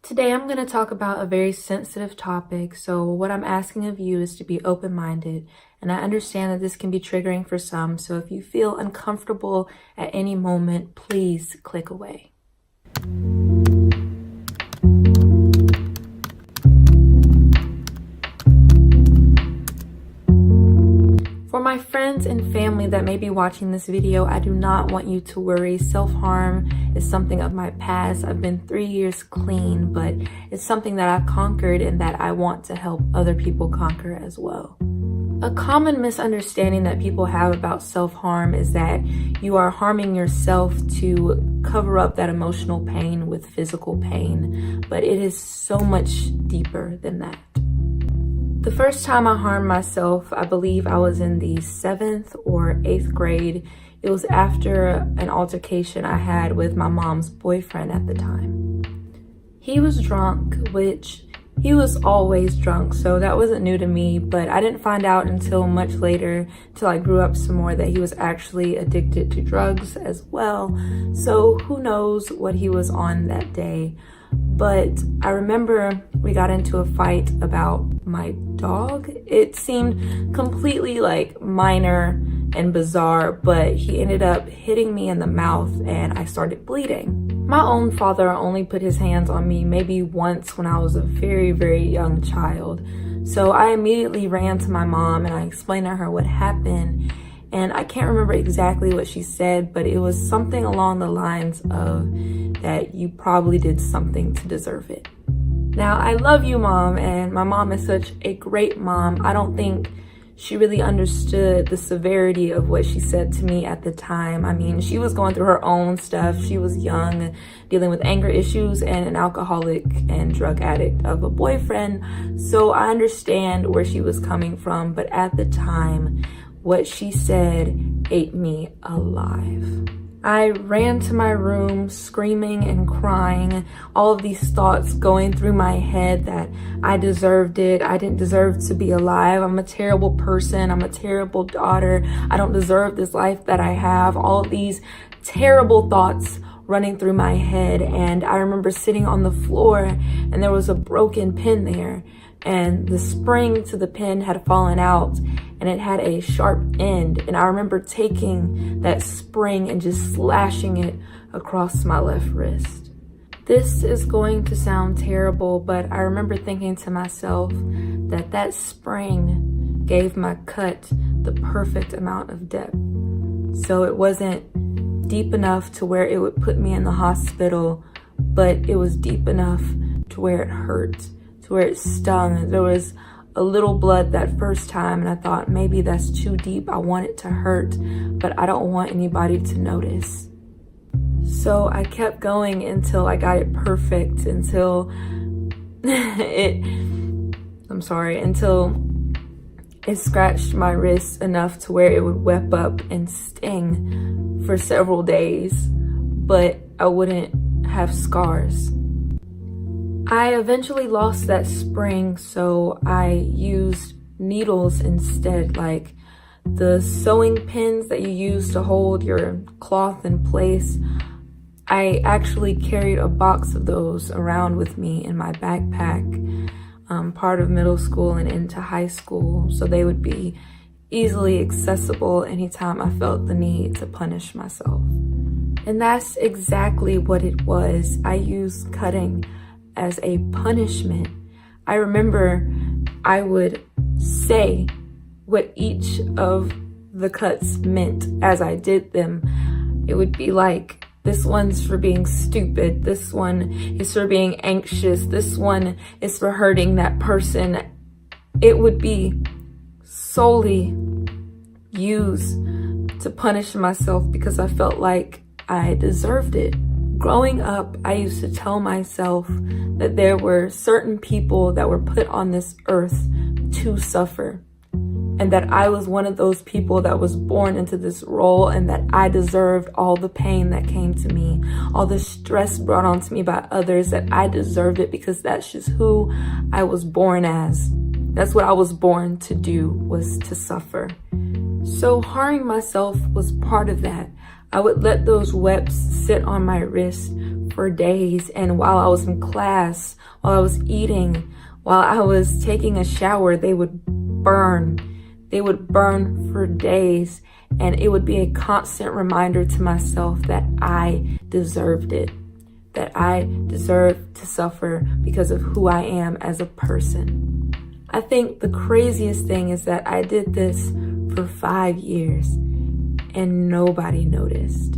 Today I'm going to talk about a very sensitive topic, so what I'm asking of you is to be open-minded, and I understand that this can be triggering for some, so if you feel uncomfortable at any moment, please click away. For my friends and family that may be watching this video, I do not want you to worry. Self-harm is something of my past. I've been 3 years clean, but it's something that I've conquered and that I want to help other people conquer as well. A common misunderstanding that people have about self-harm is that you are harming yourself to cover up that emotional pain with physical pain, but it is so much deeper than that. The first time I harmed myself, I believe I was in the 7th or 8th grade. It was after an altercation I had with my mom's boyfriend at the time. He was drunk, which he was always drunk, so that wasn't new to me, but I didn't find out until much later, till I grew up some more, that he was actually addicted to drugs as well. So who knows what he was on that day. But I remember we got into a fight about my dog. It seemed completely minor and bizarre, but he ended up hitting me in the mouth and I started bleeding. My own father only put his hands on me maybe once when I was a very, very young child. So I immediately ran to my mom and I explained to her what happened. And I can't remember exactly what she said, but it was something along the lines of that you probably did something to deserve it. Now, I love you, Mom, and my mom is such a great mom. I don't think she really understood the severity of what she said to me at the time. I mean, she was going through her own stuff. She was young, dealing with anger issues and an alcoholic and drug addict of a boyfriend. So I understand where she was coming from, but at the time, what she said ate me alive. I ran to my room screaming and crying, all of these thoughts going through my head that I deserved it. I didn't deserve to be alive. I'm a terrible person. I'm a terrible daughter. I don't deserve this life that I have. All of these terrible thoughts running through my head. And I remember sitting on the floor and there was a broken pin there. And the spring to the pin had fallen out and it had a sharp end. And I remember taking that spring and just slashing it across my left wrist. This is going to sound terrible, but I remember thinking to myself that that spring gave my cut the perfect amount of depth. So it wasn't deep enough to where it would put me in the hospital, but it was deep enough to where it hurt, to where it stung. There was a little blood that first time and I thought maybe that's too deep. I want it to hurt, but I don't want anybody to notice. So I kept going until I got it perfect, until until it scratched my wrist enough to where it would web up and sting for several days, but I wouldn't have scars. I eventually lost that spring, so I used needles instead, like the sewing pins that you use to hold your cloth in place. I actually carried a box of those around with me in my backpack, part of middle school and into high school, so they would be easily accessible anytime I felt the need to punish myself. And that's exactly what it was. I used cutting as a punishment. I remember I would say what each of the cuts meant as I did them. It would be like, this one's for being stupid, this one is for being anxious, this one is for hurting that person. It would be solely used to punish myself because I felt like I deserved it. Growing up, I used to tell myself that there were certain people that were put on this earth to suffer, and that I was one of those people that was born into this role, and that I deserved all the pain that came to me, all the stress brought on to me by others, that I deserved it because that's just who I was born as. That's what I was born to do, was to suffer. So harming myself was part of that. I would let those webs sit on my wrist for days. And while I was in class, while I was eating, while I was taking a shower, they would burn. They would burn for days. And it would be a constant reminder to myself that I deserved it, that I deserved to suffer because of who I am as a person. I think the craziest thing is that I did this for 5 years and nobody noticed.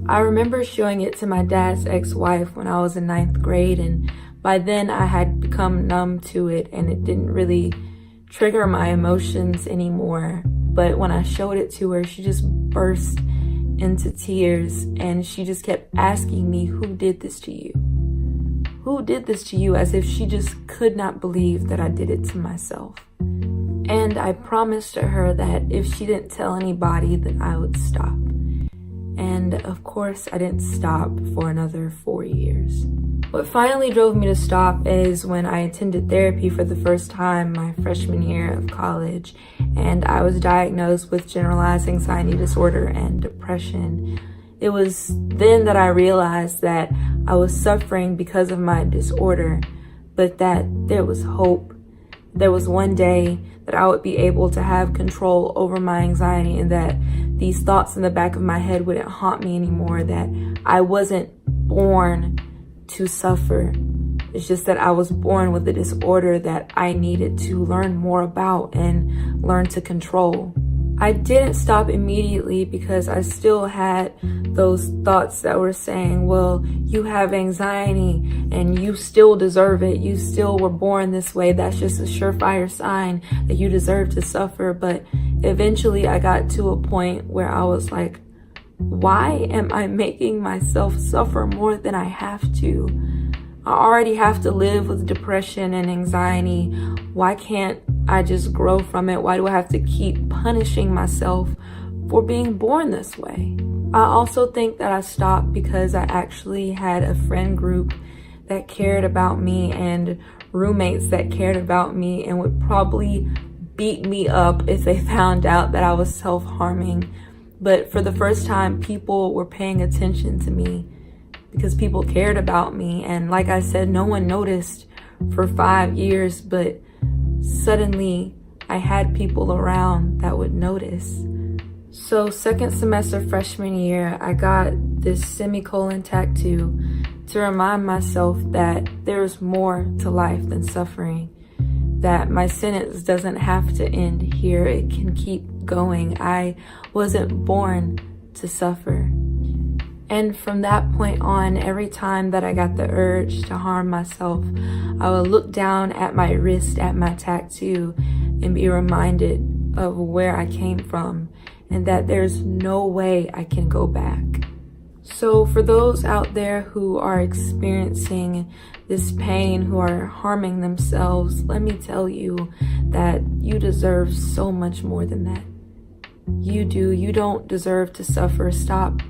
I remember showing it to my dad's ex-wife when I was in 9th grade, and by then I had become numb to it and it didn't really trigger my emotions anymore. But when I showed it to her, she just burst into tears and she just kept asking me, "Who did this to you? Who did this to you?" As if she just could not believe that I did it to myself. And I promised to her that if she didn't tell anybody, then I would stop. And of course, I didn't stop for another 4 years. What finally drove me to stop is when I attended therapy for the first time my freshman year of college, and I was diagnosed with generalized anxiety disorder and depression. It was then that I realized that I was suffering because of my disorder, but that there was hope. There was one day that I would be able to have control over my anxiety, and that these thoughts in the back of my head wouldn't haunt me anymore, that I wasn't born to suffer. It's just that I was born with a disorder that I needed to learn more about and learn to control. I didn't stop immediately because I still had those thoughts that were saying, well, you have anxiety and you still deserve it. You still were born this way. That's just a surefire sign that you deserve to suffer. But eventually I got to a point where I was like, why am I making myself suffer more than I have to? I already have to live with depression and anxiety. Why can't I just grow from it? Why do I have to keep punishing myself for being born this way? I also think that I stopped because I actually had a friend group that cared about me and roommates that cared about me and would probably beat me up if they found out that I was self-harming. But for the first time, people were paying attention to me because people cared about me. And like I said, no one noticed for 5 years, but suddenly I had people around that would notice. So second semester freshman year, I got this semicolon tattoo to remind myself that there's more to life than suffering, that my sentence doesn't have to end here. It can keep going. I wasn't born to suffer. And from that point on, every time that I got the urge to harm myself, I would look down at my wrist, at my tattoo, and be reminded of where I came from and that there's no way I can go back. So for those out there who are experiencing this pain, who are harming themselves, let me tell you that you deserve so much more than that. You do. You don't deserve to suffer. Stop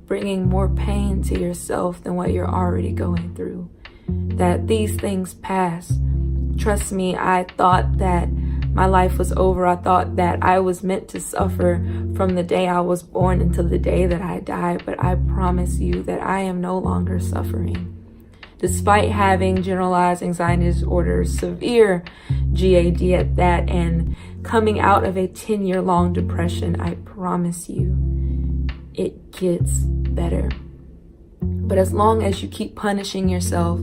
bringing more pain to yourself than what you're already going through. That these things pass. Trust me, I thought that my life was over. I thought that I was meant to suffer from the day I was born until the day that I die. But I promise you that I am no longer suffering. Despite having generalized anxiety disorder, severe GAD at that, and coming out of a 10-year-long depression, I promise you, it gets better. But as long as you keep punishing yourself,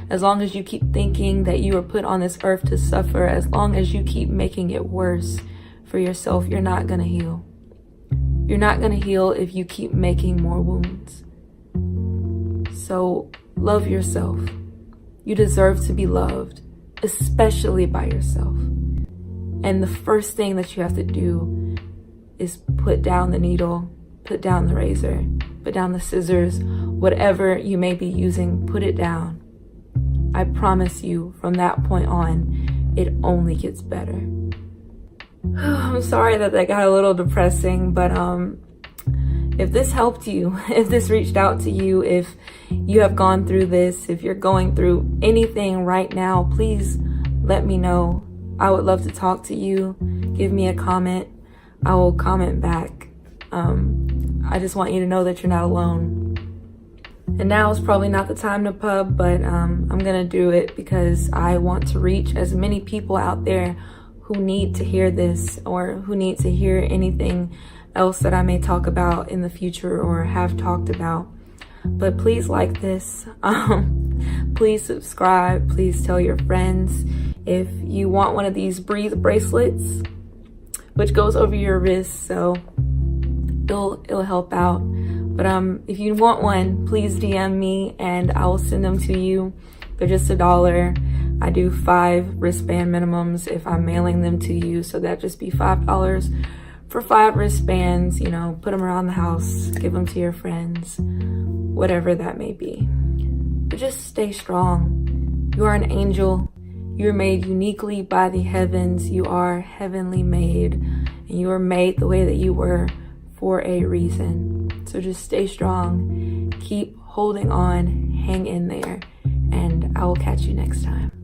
as long as you keep thinking that you were put on this earth to suffer, as long as you keep making it worse for yourself, you're not gonna heal. You're not gonna heal if you keep making more wounds. So love yourself. You deserve to be loved, especially by yourself. And the first thing that you have to do is put down the needle, put down the razor, put down the scissors, whatever you may be using, put it down. I promise you, from that point on, it only gets better. I'm sorry that got a little depressing, but if this helped you, if this reached out to you, if you have gone through this, if you're going through anything right now, please let me know. I would love to talk to you. Give me a comment. I will comment back. I just want you to know that you're not alone. And now is probably not the time to pub, but I'm gonna do it because I want to reach as many people out there who need to hear this, or who need to hear anything else that I may talk about in the future or have talked about. But please like this, please subscribe, please tell your friends. If you want one of these Breathe bracelets, which goes over your wrist, so it'll help out. But if you want one, please DM me and I will send them to you. They're just $1. I do 5 wristband minimums if I'm mailing them to you, so that'd just be $5 for 5 wristbands. You know, put them around the house, give them to your friends, whatever that may be. But just stay strong. You are an angel. You're made uniquely by the heavens. You are heavenly made, and you were made the way that you were for a reason. So just stay strong, keep holding on, hang in there, and I will catch you next time.